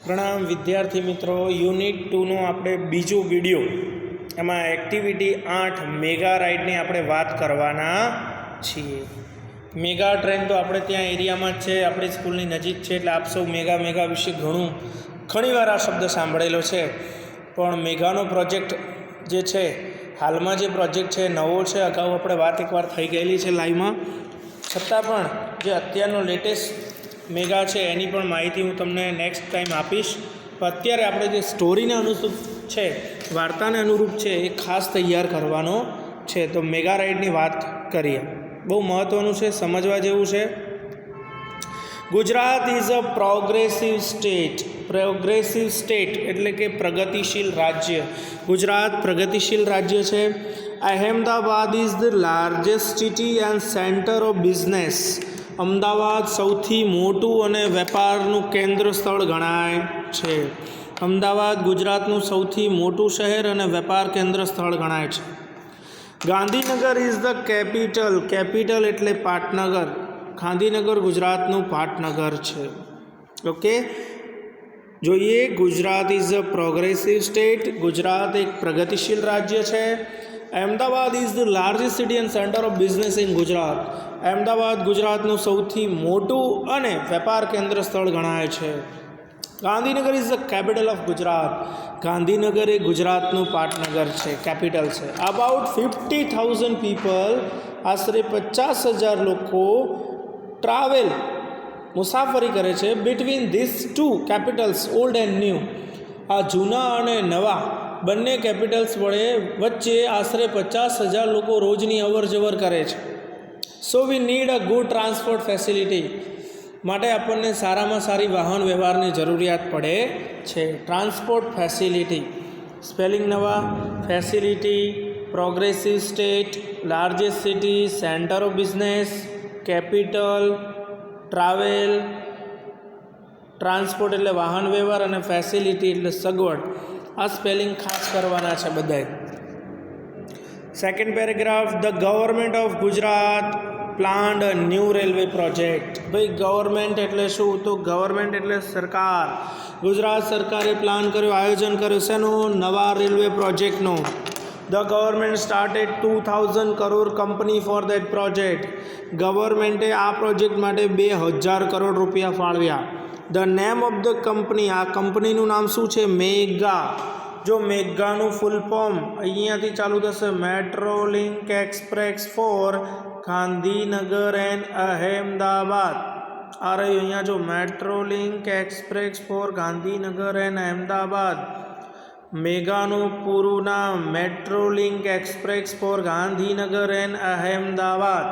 प्रणाम विद्यार्थी मित्रों, यूनिट 2 આપણે બીજો વિડિયો એમાં એક્ટિવિટી 8 મેગા રાઇડની આપણે વાત કરવાના છીએ। મેગા ટ્રેન તો આપણે ત્યાં એરિયામાં જ છે, આપણી સ્કૂલની નજીક છે, એટલે આપ સૌ મેગા વિશે ઘણીવાર આ શબ્દ સાંભળેલો છે। પણ મેગાનો પ્રોજેક્ટ જે છે, હાલમાં જે પ્રોજેક્ટ છે નવો છે, અગાઉ આપણે વાત એકવાર થઈ ગયેલી છે લાઈવમાં, છતાં પણ જે અત્યારનો લેટેસ્ટ મેગા છે એની પણ માહિતી હું તમને નેક્સ્ટ ટાઈમ આપીશ। પણ અત્યારે આપણે જે સ્ટોરીને અનુરૂપ છે, વાર્તાને અનુરૂપ છે, એ ખાસ તૈયાર કરવાનો છે। તો મેગા રાઇડની વાત કરીએ, બહુ મહત્ત્વનું છે, સમજવા જેવું છે। Gujarat is a progressive state એટલે કે પ્રગતિશીલ રાજ્ય। ગુજરાત પ્રગતિશીલ રાજ્ય છે। Ahmedabad is the largest city and centre of business. Ahmedabad સૌથી મોટું અને વેપારનું કેન્દ્ર સ્થળ ગણાય છે। અમદાવાદ ગુજરાતનું સૌથી મોટું શહેર અને વેપાર કેન્દ્ર સ્થળ ગણાય છે। ગાંધીનગર ઇઝ ધ કેપિટલ એટલે પાટનગર। ગાંધીનગર ગુજરાતનું પાટનગર છે। ઓકે, જોઈએ, Gujarat is a progressive state, Gujarat એક પ્રગતિશીલ રાજ્ય છે। Ahmedabad is the largest city and centre of business in Gujarat. Ahmedabad ગુજરાતનું સૌથી મોટું અને વેપાર કેન્દ્ર સ્થળ ગણાય છે। Gandhinagar is the capital of Gujarat. Gandhinagar એ ગુજરાતનું પાટનગર છે, કેપિટલ છે। અબાઉટ 50,000 પીપલ, આશરે 50,000 લોકો મુસાફરી કરે છે between this two capitals, old and new. આ જૂના અને નવા બંને કેપિટલ્સ વચ્ચે આશરે 50,000 લોકો રોજની અવર જવર કરે છે। So we need a good transport facility, માટે આપણને સારામાં સારી વાહન વ્યવહારની જરૂરિયાત પડે છે। ટ્રાન્સપોર્ટ ફેસિલિટી, સ્પેલિંગ નવા, facility, progressive state, largest city, centre of business, capital, travel, transport એટલે વાહન વ્યવહાર અને ફેસિલિટી એટલે સગવડ। આ સ્પેલિંગ ખાસ કરવાના છે બધાય। Second paragraph, the government of Gujarat planned a new railway project. ભાઈ, ગવર્મેન્ટ એટલે શું? તો ગવર્મેન્ટ એટલે સરકાર। ગુજરાત સરકારે પ્લાન કર્યો, આયોજન કર્યું શેનું? નવા રેલવે પ્રોજેક્ટનું। The government started 2,000 crore company for that project. ગવર્મેન્ટે આ પ્રોજેક્ટ માટે 2,000 કરોડ રૂપિયા ફાળવ્યા। The name of the company, આ કંપનીનું નામ શું છે? મેગા। જો મેગાનું ફૂલ ફોર્મ અહીંયાથી ચાલુ થશે, metro link express for Gandhinagar and Ahmedabad. આ રહ્યું અહીંયા, જો metro link express for Gandhinagar and Ahmedabad. મેગાનું પૂરું નામ metro link express for Gandhinagar and Ahmedabad.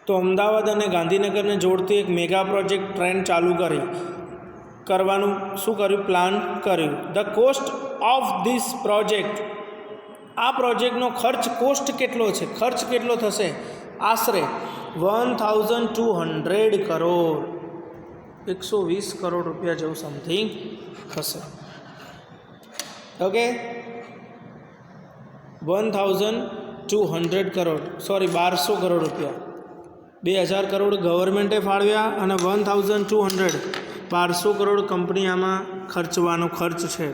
તો અમદાવાદ અને ગાંધીનગરને જોડતી એક મેગા પ્રોજેક્ટ ટ્રેન ચાલુ કરવાનું શું કર્યું? પ્લાન કર્યું। The cost of this project, આ પ્રોજેક્ટનો કોસ્ટ કેટલો છે? ખર્ચ કેટલો થશે? આશરે 1,200 કરોડ, 120 કરોડ રૂપિયા જેવું સમથિંગ થશે। ઓકે, 1,200 કરોડ, સોરી 1,200 કરોડ રૂપિયા। 2,000 કરોડ ગવર્મેન્ટે ફાળવ્યા અને 1,200 1,200 કરોડ કંપની આમાં ખર્ચવાનો ખર્ચ છે।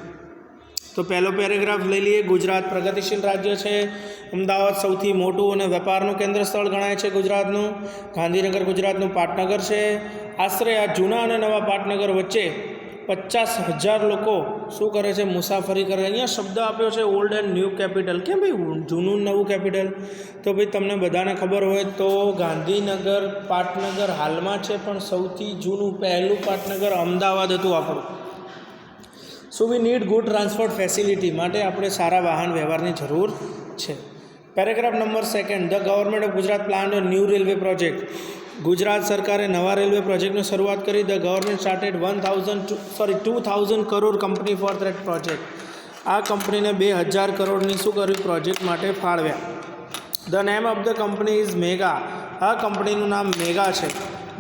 તો પહેલો પેરેગ્રાફ લઈ લઈએ। ગુજરાત પ્રગતિશીલ રાજ્ય છે। અમદાવાદ સૌથી મોટું અને વેપારનું કેન્દ્ર સ્થળ ગણાય છે ગુજરાતનું। ગાંધીનગર ગુજરાતનું પાટનગર છે। આશરે આ જૂના અને નવા પાટનગર વચ્ચે 50,000 લોકો શું કરે છે? મુસાફરી કરે। અહીંયા શબ્દ આપ્યો છે ઓલ્ડ એન્ડ ન્યૂ કેપિટલ। કેમ ભાઈ જૂનું નવું કેપિટલ? તો ભાઈ તમને બધાને ખબર હોય તો ગાંધીનગર પાટનગર હાલમાં છે, પણ સૌથી જૂનું પહેલું પાટનગર અમદાવાદ હતું આપણું। So we need good transport facility, માટે આપણે સારા વાહન વ્યવહારની જરૂર છે। Paragraph number 2, the government of Gujarat planned a new railway project. Gujarat સરકારે નવા રેલવે પ્રોજેક્ટની શરૂઆત કરી। The government started 2,000 crore company for that project. આ કંપનીને 2,000 કરોડની શું કર્યું? પ્રોજેક્ટ માટે ફાળવ્યા। The name of the company is Mega. આ કંપનીનું નામ મેગા છે।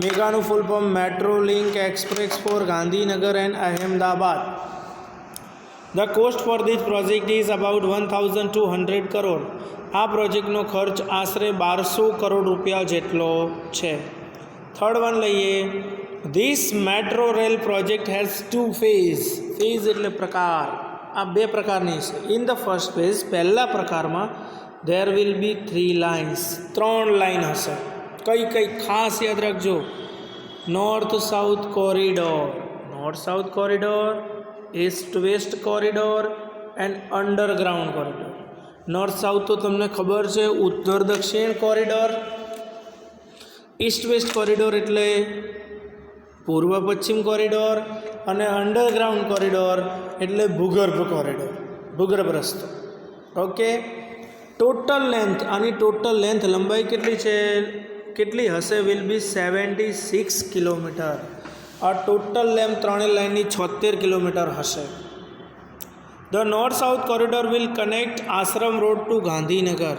મેગાનું full form metro link express for Gandhinagar and Ahmedabad. The cost for this project is about 1,200 crore. આ પ્રોજેક્ટનો ખર્ચ આશરે 1,200 કરોડ રૂપિયા જેટલો છે। થર્ડ વન લઈએ, this metro rail project has 2 phase. Phase એટલે પ્રકાર. આ 2 પ્રકારની છે. ઇન ધ ફર્સ્ટ ફેઝ, પહેલા પ્રકારમાં there will be 3 lines. 3 line હશે. કઈ ખાસ યાદ રાખજો. North south corridor, north south corridor, East west corridor and underground corridor. North south તો તમને ખબર છે, ઉત્તર દક્ષિણ કોરિડોર. ઈસ્ટ વેસ્ટ કોરિડોર એટલે પૂર્વ પશ્ચિમ કોરિડોર, અને અંડરગ્રાઉન્ડ કોરિડોર એટલે ભૂગર્ભ કોરિડોર, ભૂગર્ભ રસ્તો. ઓકે. ટોટલ લેન્થ, આની ટોટલ લેન્થ લંબાઈ કેટલી હશે? Will be 76 kilometre. આ ટોટલ લેન્થ 3 લાઇનની 76 કિલોમીટર હશે. The north south corridor will connect Ashram road to Gandhinagar.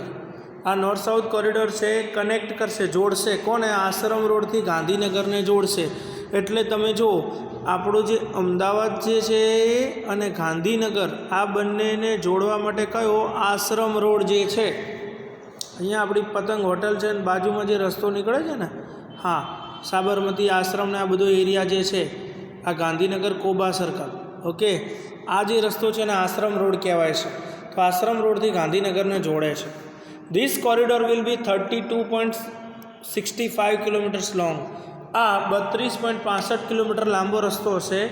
આ નોર્થ સાઉથ કોરિડોર છે, કનેક્ટ કરશે, જોડશે. કોને? આશ્રમ રોડથી ગાંધીનગરને જોડશે. એટલે તમે જો આપણું જે અમદાવાદ જે છે અને ગાંધીનગર, આ બંનેને જોડવા માટે કયો? આશ્રમ રોડ જે છે. અહીંયા આપણી પતંગ હોટલ છે અને બાજુમાં જે રસ્તો નીકળે છે ને, હા, સાબરમતી આશ્રમને આ બધો એરિયા જે છે, આ ગાંધીનગર કોબા સર્કલ. ઓકે. આ જે રસ્તો છે ને આશ્રમ રોડ કહેવાય છે. તો આશ્રમ રોડથી ગાંધીનગરને જોડે છે. This corridor will be 32.65 kilometres long. આ 32.65 કિલોમીટર લાંબો રસ્તો હશે.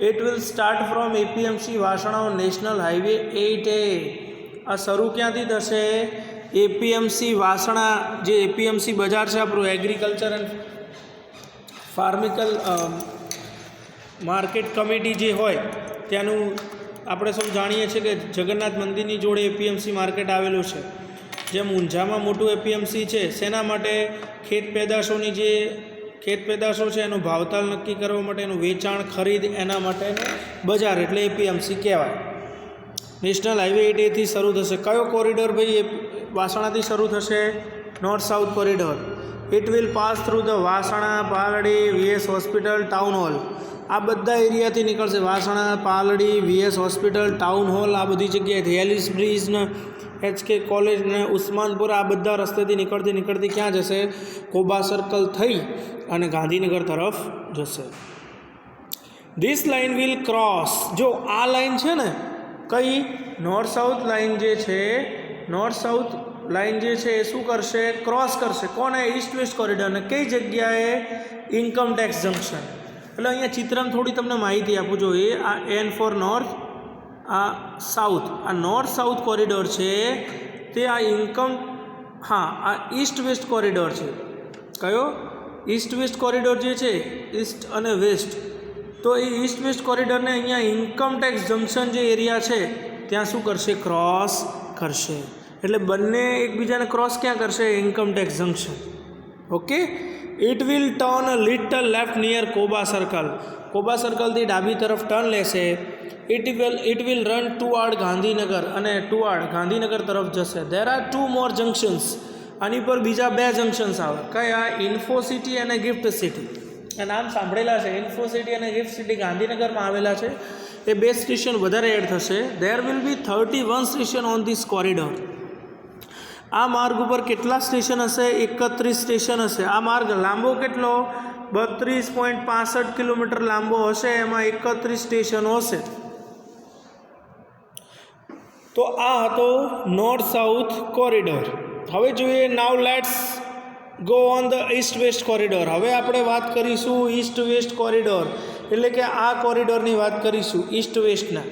It will start from APMC Vasna national highway 8A. આ શરૂ ક્યાંથી થશે? એપીએમસી વાસણા, જે એપીએમસી બજાર છે આપણું એગ્રીકલ્ચર એન્ડ ફાર્મિકલ માર્કેટ કમિટી જે હોય ત્યાંનું આપણે સૌ જાણીએ છીએ કે જગન્નાથ મંદિરની જોડે એપીએમસી માર્કેટ આવેલું છે. જેમ ઊંઝામાં મોટું એપીએમસી છે, શેના માટે? ખેત પેદાશો છે એનો ભાવતાલ નક્કી કરવા માટે, એનું વેચાણ, ખરીદ, એના માટેનું બજાર, એટલે એપીએમસી કહેવાય. નેશનલ હાઈવે 8A શરૂ થશે. કયો કોરિડોર ભાઈ? વાસણાથી શરૂ થશે. North south corridor. It will pass through the Vasna, Paldi, VS hospital, town hall. આ બધા એરિયાથી નીકળશે. Vasna, Paldi, VS hospital, town hall, આ બધી જગ્યાએથી. એલિસ બ્રિજ ને HK કોલેજ ને ઉસ્માનપુર, આ બધા રસ્તેથી નીકળતી ક્યાં જશે? કોબા સર્કલ થઈ અને ગાંધીનગર તરફ જશે. This line will cross. જો આ લાઇન છે ને, કઈ? નોર્થ સાઉથ લાઇન જે છે, નોર્થ સાઉથ લાઇન જે છે એ શું કરશે? ક્રોસ કરશે. કોને? ઈસ્ટ વેસ્ટ કોરિડોરને. કઈ જગ્યાએ? Income tax junction. એટલે અહીંયા ચિત્રમાં થોડી તમને માહિતી આપું જોઈએ. આ N ફોર નોર્થ, આ સાઉથ. આ નોર્થ સાઉથ કોરિડોર છે તે આ ઇન્કમ, હા, આ ઈસ્ટ વેસ્ટ કોરિડોર છે. કયો? ઈસ્ટ વેસ્ટ કોરિડોર જે છે, ઈસ્ટ અને વેસ્ટ. તો એ ઈસ્ટ વેસ્ટ કોરિડોરને અહીંયા ઇન્કમ ટેક્સ જંકશન જે એરિયા છે ત્યાં શું કરશે? ક્રોસ કરશે. એટલે બંને એકબીજાને ક્રોસ ક્યાં કરશે? Income tax junction. Okay. It will turn a little left near Koba circle. Koba સર્કલથી ડાબી તરફ ટર્ન લેશે. It will run toward Gandhinagar, અને ટુવાર્ડ ગાંધીનગર તરફ જશે. There are 2 more junctions. આની પર બીજા 2 જંકશન્સ આવે. કયા? ઇન્ફો સિટી અને ગિફ્ટ સિટી. આ નામ સાંભળેલા છે. ઇન્ફો સિટી અને ગિફ્ટ સિટી ગાંધીનગરમાં આવેલા છે. એ 2 સ્ટેશન વધારે એડ થશે. There will be 31 station on this corridor. આ માર્ગ ઉપર કેટલા સ્ટેશન હશે? 31 સ્ટેશન હશે. આ માર્ગ લાંબો કેટલો? 32.65 કિલોમીટર લાંબો હશે. એમાં 31 સ્ટેશનો હશે. તો આ હતો નોર્થ સાઉથ કોરિડોર. હવે જોઈએ, નાવ let's go on the East west corridor. હવે આપણે વાત કરીશું ઈસ્ટ વેસ્ટ કોરિડોર, એટલે કે આ કોરિડોરની વાત કરીશું, ઈસ્ટ વેસ્ટના.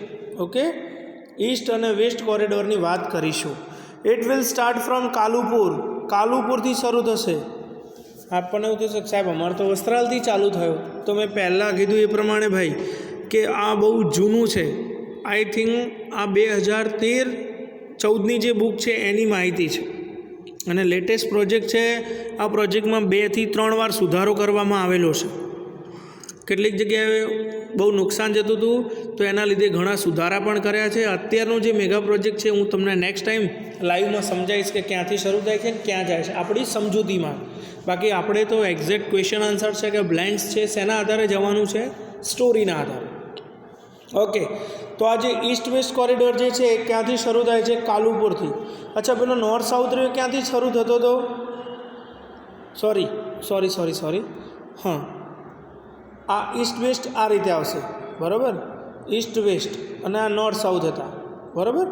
ઓકે. ઈસ્ટ અને વેસ્ટ કોરિડોરની વાત કરીશું. It will start from Kalupur. કાલુપુરથી શરૂ થશે. આપણને એવું થશે સાહેબ અમારે તો વસ્ત્રાલથી ચાલુ થયો. તો મેં પહેલાં કીધું એ પ્રમાણે ભાઈ કે આ બહુ જૂનું છે. આઈ થિંક આ 2013-14ની જે બુક છે એની માહિતી છે, અને લેટેસ્ટ પ્રોજેક્ટ છે. આ પ્રોજેક્ટમાં 2 થી 3 વાર સુધારો કરવામાં આવેલો છે. કેટલીક જગ્યાએ બહુ નુકસાન જતું હતું, તો એના લીધે ઘણા સુધારા પણ કર્યા છે. અત્યારનો જે મેગા પ્રોજેક્ટ છે હું તમને નેક્સ્ટ ટાઈમ લાઈવમાં સમજાવીશ કે ક્યાંથી શરૂ થાય છે ને ક્યાં જાય છે, આપણી સમજૂતીમાં. બાકી આપણે તો એક્ઝેક્ટ ક્વેશ્ચન આન્સર છે કે બ્લેન્ક્સ છે, શેના આધારે જવાનું છે? સ્ટોરીના આધારે. ઓકે. તો આ જે ઈસ્ટ વેસ્ટ કોરિડોર જે છે એ ક્યાંથી શરૂ થાય છે? કાલુપુરથી. અચ્છા, પેલો નોર્થ સાઉથ રહ્યો ક્યાંથી શરૂ થતો હતો? સોરી. હા, આ ઈસ્ટ વેસ્ટ આ રીતે આવશે, બરાબર, ઈસ્ટ વેસ્ટ, અને આ નોર્થ સાઉથ હતા, બરાબર,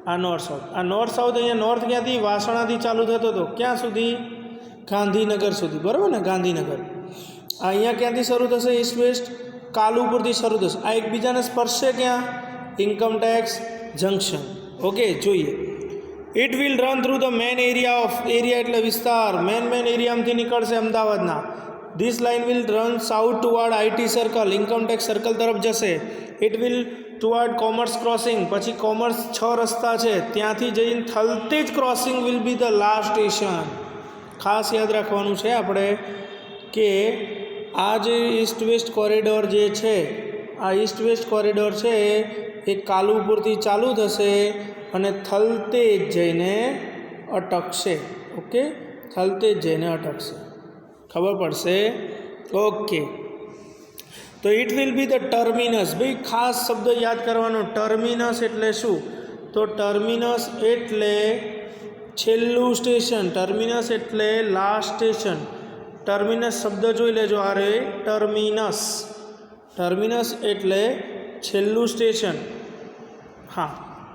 આ નોર્થ સાઉથ. આ નોર્થ સાઉથ અહીંયા નોર્થ ક્યાંથી? વાસણાથી ચાલુ થતો હતો, ક્યાં સુધી? ગાંધીનગર સુધી, બરાબર ને, ગાંધીનગર. અહીંયા ક્યાંથી શરૂ થશે? ઈસ્ટ વેસ્ટ કાલુપુરથી શરૂ થશે. આ એકબીજાને સ્પર્શશે ક્યાં? Income tax junction. ઓકે, જોઈએ. It will run through the main area of, area એટલે વિસ્તાર, મેન એરિયામાંથી નીકળશે અમદાવાદના. This line will run south toward IT circle, income tax circle તરફ જશે. It will toward commerce crossing, પછી કોમર્સ 6 રસ્તા છે ત્યાંથી જઈને Thaltej crossing will be the last station. ખાસ યાદ રાખવાનું છે આપણે કે આ જે ઈસ્ટ વેસ્ટ કોરિડોર જે છે, આ ઈસ્ટ વેસ્ટ કોરિડોર છે એ કાલુપુરથી ચાલુ થશે અને થલતેજ જઈને અટકશે. ઓકે, થલતેજ જઈને અટકશે, ખબર પડશે? ઓકે, તો it will be the terminus. ભાઈ ખાસ શબ્દ યાદ કરવાનો, ટર્મિનસ એટલે શું? તો ટર્મિનસ એટલે છેલ્લું સ્ટેશન, ટર્મિનસ એટલે લાસ્ટ સ્ટેશન. ટર્મિનસ શબ્દ જોઈ લેજો, આ રે ટર્મિનસ, ટર્મિનસ એટલે છેલ્લું સ્ટેશન. હા,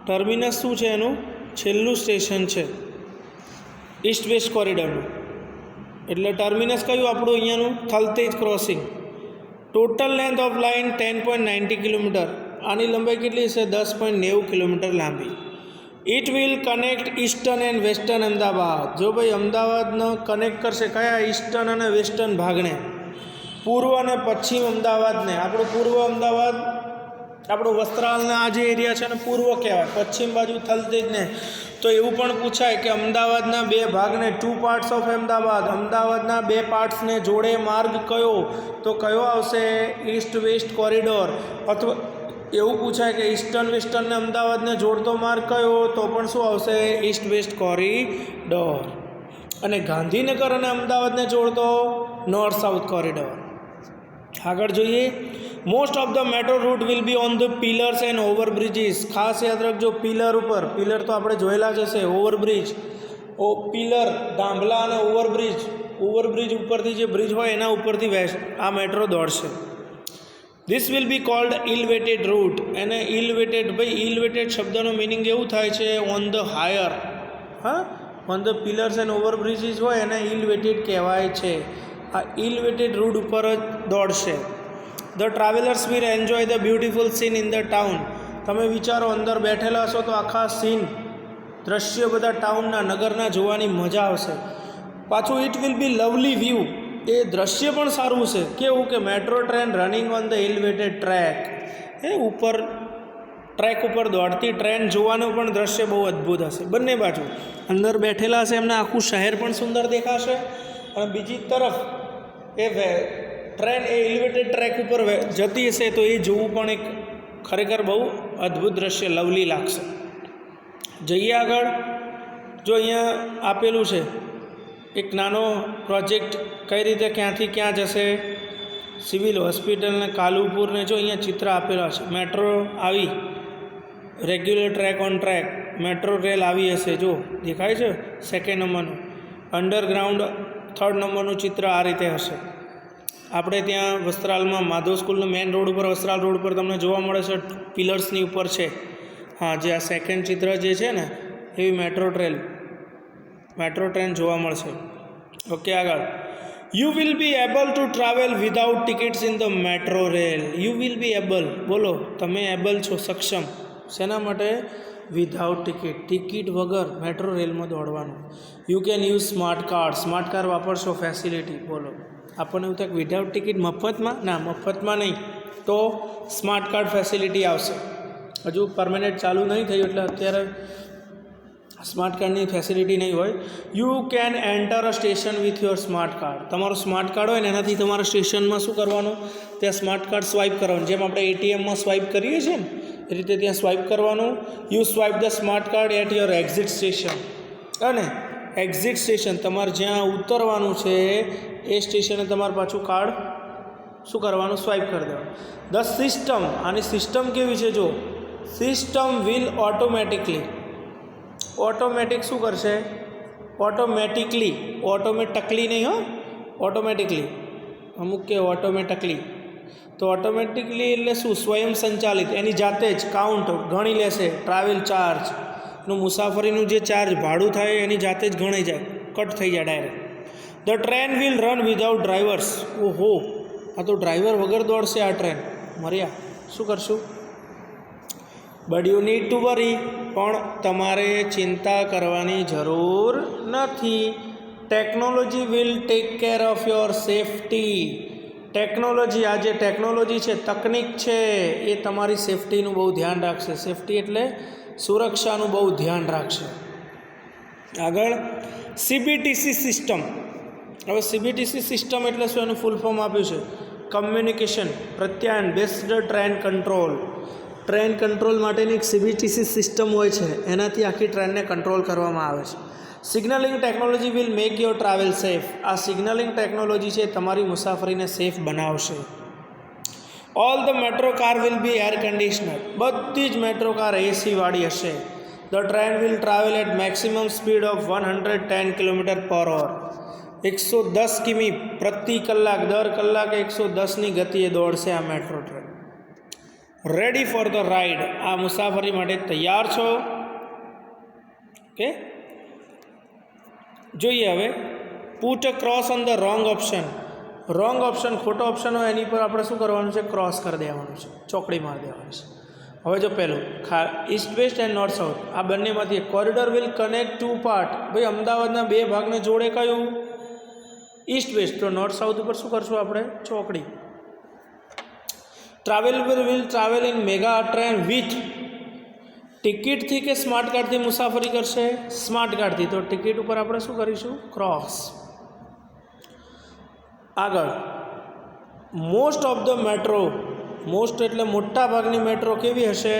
ટર્મિનસ શું છે? એનું છેલ્લું સ્ટેશન છે ઈસ્ટ વેસ્ટ કોરિડોરનું. એટલે ટર્મિનસ કયું આપણું અહીંયાનું? Thaltej crossing. Total length of line 10.90 kilometre. આની લંબાઈ કેટલી છે? 10.90 કિલોમીટર લાંબી. It will connect eastern and western Ahmedabad. જો ભાઈ અમદાવાદનો કનેક્ટ કરશે, કયા? ઈસ્ટર્ન અને વેસ્ટર્ન ભાગને, પૂર્વ અને પશ્ચિમ અમદાવાદને. આપણું પૂર્વ અમદાવાદ, આપણું વસ્ત્રાલના આ જે એરિયા છે ને પૂર્વ કહેવાય, પશ્ચિમ બાજુ થલતેજને. તો એવું પણ પૂછાય કે અમદાવાદના 2 ભાગને, 2 પાર્ટ્સ ઓફ અમદાવાદ, અમદાવાદના 2 પાર્ટ્સને જોડે માર્ગ કયો? તો કયો આવશે? East west corridor. અથવા એવું પૂછાય કે ઈસ્ટર્ન વેસ્ટર્નને અમદાવાદને જોડતો માર્ગ કયો? તો પણ શું આવશે? East west corridor. અને ગાંધીનગર અને અમદાવાદને જોડતો નોર્થ સાઉથ કોરિડોર. આગળ જોઈએ. Most of the metro route will be on the pillars and overbridges. ખાસ યાદ રાખજો, પિલર ઉપર, પિલર તો આપણે જોયેલા જ હશે, ઓવરબ્રિજ, પિલર, ધાંભલા અને ઓવરબ્રિજ. ઓવરબ્રિજ ઉપરથી જે બ્રિજ હોય એના ઉપરથી આ મેટ્રો દોડશે. This will be called elevated route. એને ઇલવેટેડ, ભાઈ ઇલવેટેડ શબ્દનો મિનિંગ એવું થાય છે ઓન ધ હાયર. હા, on the pillars and overbridges હોય એને ઇલવેટેડ કહેવાય છે. આ ઇલવેટેડ રૂટ ઉપર જ દોડશે. The travellers will enjoy the beautiful scene in the town. તમે વિચારો, અંદર બેઠેલા હશો તો આખા સીન, દ્રશ્ય બધા ટાઉનના, નગરના જોવાની મજા આવશે. પાછું it will be lovely view. એ દ્રશ્ય પણ સારું છે. કેવું? કે metro train running on the elevated track. એ ઉપર ટ્રેક ઉપર દોડતી ટ્રેન જોવાનું પણ દ્રશ્ય બહુ અદ્ભુત હશે. બંને બાજુ અંદર બેઠેલા હશે એમને આખું શહેર પણ સુંદર દેખાશે, અને બીજી તરફ એ ટ્રેન એ એલિવેટેડ ટ્રેક ઉપર જતી હશે તો એ જોવું પણ એક ખરેખર બહુ અદ્ભુત દ્રશ્ય, લવલી લાગશે. જઈએ આગળ. જો અહીંયા આપેલું છે એક નાનો પ્રોજેક્ટ, કઈ રીતે ક્યાંથી ક્યાં જશે. સિવિલ હોસ્પિટલને, કાલુપુરને, જો અહીંયા ચિત્ર આપેલા છે. મેટ્રો આવી, regular track on track, metro rail આવી હશે, જો દેખાય છે 2nd નંબરનું. અંડરગ્રાઉન્ડ 3rd નંબરનું ચિત્ર આ રીતે હશે. આપણે ત્યાં વસ્ત્રાલમાં માધવ સ્કૂલનો મેઇન રોડ ઉપર, વસ્ત્રાલ રોડ ઉપર તમને જોવા મળે છે, પિલર્સની ઉપર છે. હા, જે આ 2nd ચિત્ર જે છે ને એવી મેટ્રો ટ્રેન જોવા મળશે. ઓકે, આગળ. You will be able to travel without tickets in the metro rail. You will be able, બોલો તમે એબલ છો, સક્ષમ. શેના માટે? વિધાઉટ ટિકિટ, ટિકિટ વગર મેટ્રો રેલમાં દોડવાનું. You can use smart card. Smart card વાપરશો, ફેસિલિટી. બોલો, આપણને એવું થાય કે વિધાઉટ ટિકિટ મફતમાં? ના, મફતમાં નહીં, તો સ્માર્ટ કાર્ડ ફેસિલિટી આવશે. હજુ પરમેનન્ટ ચાલુ નહીં થયું એટલે અત્યારે સ્માર્ટ કાર્ડની ફેસિલિટી નહીં હોય. You can enter a station with your smart card. તમારું સ્માર્ટ કાર્ડ હોય ને એનાથી તમારા સ્ટેશનમાં શું કરવાનું? ત્યાં સ્માર્ટ કાર્ડ સ્વાઇપ કરવાનું. જેમ આપણે એટીએમમાં સ્વાઇપ કરીએ છીએ ને એ રીતે ત્યાં સ્વાઇપ કરવાનું. You swipe the smart card at your exit station. અને એક્ઝિટ સ્ટેશન તમારે જ્યાં ઉતરવાનું છે એ સ્ટેશને તમારે પાછું કાર્ડ શું કરવાનું? સ્વાઇપ કરી દેવાનું. ધ સિસ્ટમ, આની સિસ્ટમ કેવી છે? જો, સિસ્ટમ વિલ ઓટોમેટિકલી, ઓટોમેટિક શું કરશે? ઓટોમેટિકલી, ઓટોમેટિકલી નહીં હો, ઓટોમેટિકલી. અમુક કે ઓટોમેટિકલી, તો ઓટોમેટિકલી એટલે શું, સ્વયં સંચાલિત, એની જાતે જ કાઉન્ટ ગણી લેશે ટ્રાવેલ ચાર્જનું, મુસાફરીનું જે ચાર્જ ભાડું થાય એની જાતે જ ગણાઈ જાય, કટ થઈ જાય direct. The train will run without drivers. ઓહો, આ તો ડ્રાઈવર વગર દોડશે આ ટ્રેન. મર્યા, શું કરશું? બટ યુ નીડ ટુ વરી, પણ તમારે ચિંતા કરવાની જરૂર નથી. Technology will take care of your safety. Technology, આ જે ટેકનોલોજી છે, તકનિક છે, એ તમારી સેફટીનું બહુ ધ્યાન રાખશે. સેફટી એટલે સુરક્ષાનું બહુ ધ્યાન રાખશે. આગળ સીબીટીસી સિસ્ટમ. હવે સીબીટીસી સિસ્ટમ એટલે શું, એનું ફૂલ ફોર્મ આપ્યું છે કમ્યુનિકેશન પ્રત્યાયન based train control. Train control માટેની એક સીબીટીસી સિસ્ટમ હોય છે, એનાથી આખી ટ્રેનને કંટ્રોલ કરવામાં આવે છે. Signalling technology will make your travel safe. આ સિગ્નલિંગ ટેકનોલોજી છે તમારી મુસાફરીને સેફ બનાવશે. All the metro car will be air conditioner. બધી જ મેટ્રો કાર એસી વાળી હશે. The train will travel at maximum speed of 110 km/h. 110 કિમી પ્રતિ કલાક, દર કલાકે 110ની ગતિએ દોડશે આ metro train. Ready for the ride. આ મુસાફરી માટે તૈયાર છો? ઓકે, જોઈએ હવે. Put a cross on the wrong option. Wrong option, ખોટો ઓપ્શન હોય એની પર આપણે શું કરવાનું છે? ક્રોસ કરી દેવાનું છે, ચોકડી મારી દેવાની છે. હવે જો પહેલું east west and north south, આ બંનેમાંથી corridor will connect two part. ભાઈ અમદાવાદના બે ભાગને જોડે કયું? East west. તો નોર્થ સાઉથ ઉપર શું કરશું આપણે? ચોકડી. Travel will travel in Mega train with. ટિકિટથી કે સ્માર્ટ કાર્ડથી મુસાફરી કરશે? સ્માર્ટ કાર્ડથી. તો ટિકિટ ઉપર આપણે શું કરીશું? ક્રોસ. આગળ most of the metro. Most એટલે મોટા ભાગની મેટ્રો કેવી હશે?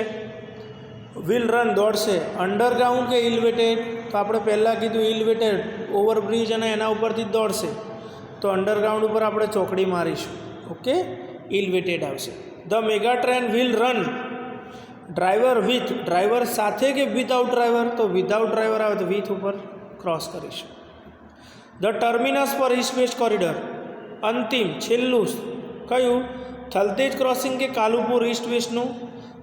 વિલ રન, દોડશે અંડરગ્રાઉન્ડ કે ઇલિવેટેડ? તો આપણે પહેલાં કીધું ઇલિવેટેડ, ઓવરબ્રિજ અને એના ઉપરથી જ દોડશે. તો અંડરગ્રાઉન્ડ ઉપર આપણે ચોકડી મારીશું. ઓકે, ઇલિવેટેડ આવશે. The mega train will run driver with. Driver સાથે કે વિથઆઉટ ડ્રાઈવર? તો વિથઆઉટ ડ્રાઈવર આવે તો વિથ ઉપર ક્રોસ કરીશું. The terminus for east west corridor. અંતિમ, છેલ્લું કયું? થલતેજ ક્રોસિંગ કે કાલુપુર ઈસ્ટ વેસ્ટનું?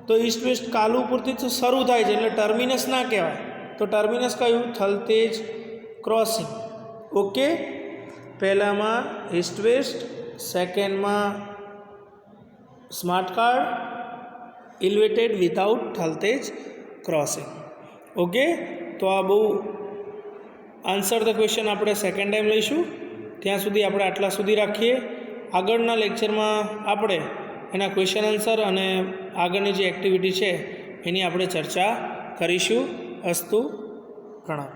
તો ઈસ્ટ વેસ્ટ કાલુપુરથી તો શરૂ થાય છે એટલે ટર્મિનસ ના કહેવાય. તો ટર્મિનસ કયું? થલતેજ ક્રોસિંગ. ઓકે, પહેલામાં ઈસ્ટ વેસ્ટ, સેકન્ડમાં smart card, elevated without Thaltej crossing. Okay, તો આ બહુ આન્સર ધ ક્વેશ્ચન આપણે સેકન્ડ ટાઈમ લઈશું. ત્યાં સુધી આપણે આટલા સુધી રાખીએ. આગળના લેક્ચરમાં આપણે એના ક્વેશ્ચન આન્સર અને આગળની જે એક્ટિવિટી છે એની આપણે ચર્ચા કરીશું. અસ્તુ, પ્રણામ.